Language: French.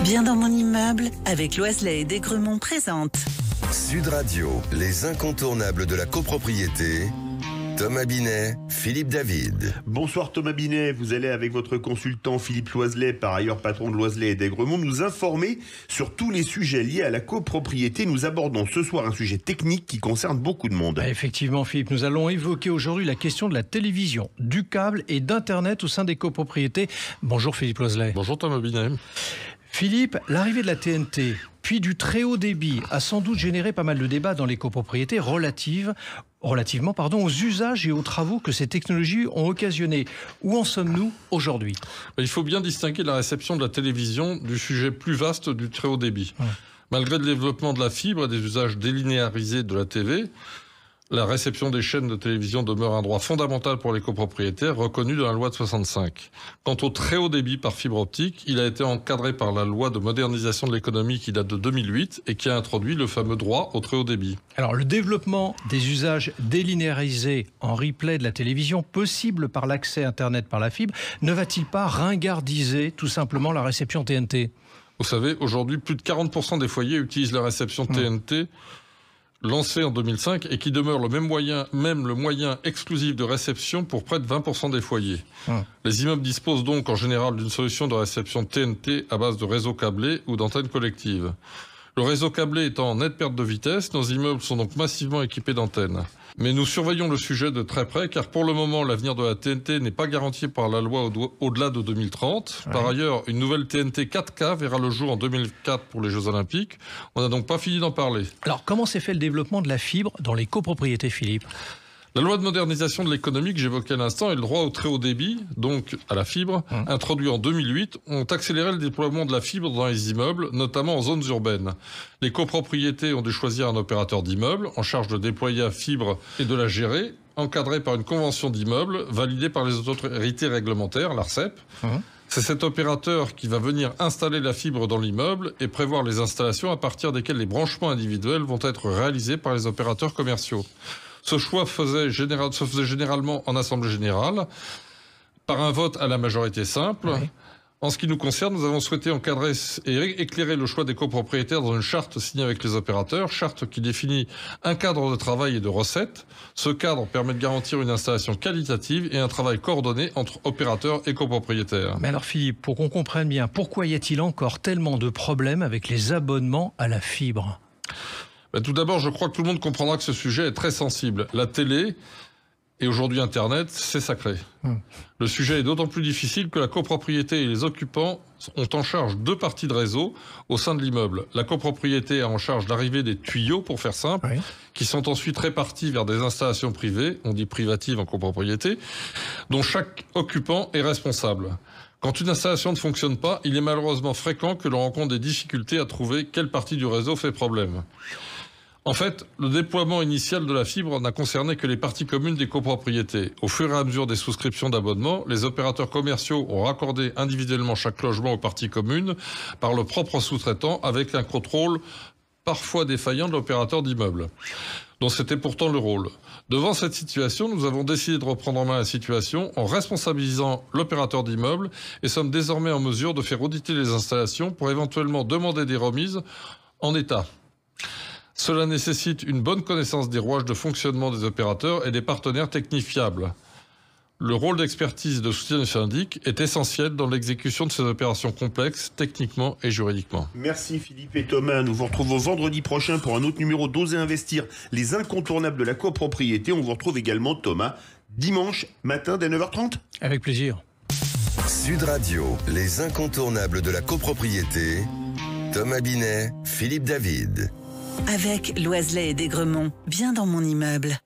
Bien dans mon immeuble, avec Loiselet et Desgremont présente. Sud Radio, les incontournables de la copropriété. Thomas Binet, Philippe David. Bonsoir Thomas Binet, vous allez avec votre consultant Philippe Loiselet, par ailleurs patron de Loiselet et Desgremont, nous informer sur tous les sujets liés à la copropriété. Nous abordons ce soir un sujet technique qui concerne beaucoup de monde. Effectivement Philippe, nous allons évoquer aujourd'hui la question de la télévision, du câble et d'internet au sein des copropriétés. Bonjour Philippe Loiselet. Bonjour Thomas Binet. Philippe, l'arrivée de la TNT, puis du très haut débit, a sans doute généré pas mal de débats dans les copropriétés relativement aux usages et aux travaux que ces technologies ont occasionnés. Où en sommes-nous aujourd'hui ? Il faut bien distinguer la réception de la télévision du sujet plus vaste du très haut débit. Malgré le développement de la fibre et des usages délinéarisés de la TV, la réception des chaînes de télévision demeure un droit fondamental pour les copropriétaires, reconnu dans la loi de 65. Quant au très haut débit par fibre optique, il a été encadré par la loi de modernisation de l'économie qui date de 2008 et qui a introduit le fameux droit au très haut débit. Alors, le développement des usages délinéarisés en replay de la télévision, possible par l'accès Internet par la fibre, ne va-t-il pas ringardiser tout simplement la réception TNT ? Vous savez, aujourd'hui, plus de 40% des foyers utilisent la réception TNT lancé en 2005 et qui demeure le moyen exclusif de réception pour près de 20% des foyers. Les immeubles disposent donc en général d'une solution de réception TNT à base de réseau câblé ou d'antennes collectives. Le réseau câblé étant en nette perte de vitesse, nos immeubles sont donc massivement équipés d'antennes. Mais nous surveillons le sujet de très près car pour le moment l'avenir de la TNT n'est pas garanti par la loi au-delà de 2030. Par ailleurs, une nouvelle TNT 4K verra le jour en 2004 pour les Jeux Olympiques. On n'a donc pas fini d'en parler. Alors comment s'est fait le développement de la fibre dans les copropriétés, Philippe ? La loi de modernisation de l'économie que j'évoquais à l'instant et le droit au très haut débit, donc à la fibre, introduit en 2008, ont accéléré le déploiement de la fibre dans les immeubles, notamment en zones urbaines. Les copropriétés ont dû choisir un opérateur d'immeuble en charge de déployer la fibre et de la gérer, encadrée par une convention d'immeuble validée par les autorités réglementaires, l'ARCEP. C'est cet opérateur qui va venir installer la fibre dans l'immeuble et prévoir les installations à partir desquelles les branchements individuels vont être réalisés par les opérateurs commerciaux. Ce choix se faisait généralement en assemblée générale, par un vote à la majorité simple. En ce qui nous concerne, nous avons souhaité encadrer et éclairer le choix des copropriétaires dans une charte signée avec les opérateurs, charte qui définit un cadre de travail et de recettes. Ce cadre permet de garantir une installation qualitative et un travail coordonné entre opérateurs et copropriétaires. Mais alors Philippe, pour qu'on comprenne bien, pourquoi y a-t-il encore tellement de problèmes avec les abonnements à la fibre ? Tout d'abord, je crois que tout le monde comprendra que ce sujet est très sensible. La télé et aujourd'hui Internet, c'est sacré. Le sujet est d'autant plus difficile que la copropriété et les occupants ont en charge deux parties de réseau au sein de l'immeuble. La copropriété a en charge l'arrivée des tuyaux, pour faire simple, qui sont ensuite répartis vers des installations privées, on dit privatives en copropriété, dont chaque occupant est responsable. Quand une installation ne fonctionne pas, il est malheureusement fréquent que l'on rencontre des difficultés à trouver quelle partie du réseau fait problème. En fait, le déploiement initial de la fibre n'a concerné que les parties communes des copropriétés. Au fur et à mesure des souscriptions d'abonnements, les opérateurs commerciaux ont raccordé individuellement chaque logement aux parties communes par le propre sous-traitant avec un contrôle parfois défaillant de l'opérateur d'immeuble, dont c'était pourtant le rôle. Devant cette situation, nous avons décidé de reprendre en main la situation en responsabilisant l'opérateur d'immeuble et sommes désormais en mesure de faire auditer les installations pour éventuellement demander des remises en état. Cela nécessite une bonne connaissance des rouages de fonctionnement des opérateurs et des partenaires techniques fiables. Le rôle d'expertise de soutien du syndic est essentiel dans l'exécution de ces opérations complexes, techniquement et juridiquement. Merci Philippe et Thomas. Nous vous retrouvons vendredi prochain pour un autre numéro d'Oser Investir, les incontournables de la copropriété. On vous retrouve également, Thomas, dimanche matin dès 9h30. Avec plaisir. Sud Radio, les incontournables de la copropriété. Thomas Binet, Philippe David. Avec Loiselet et Desgremont, bien dans mon immeuble.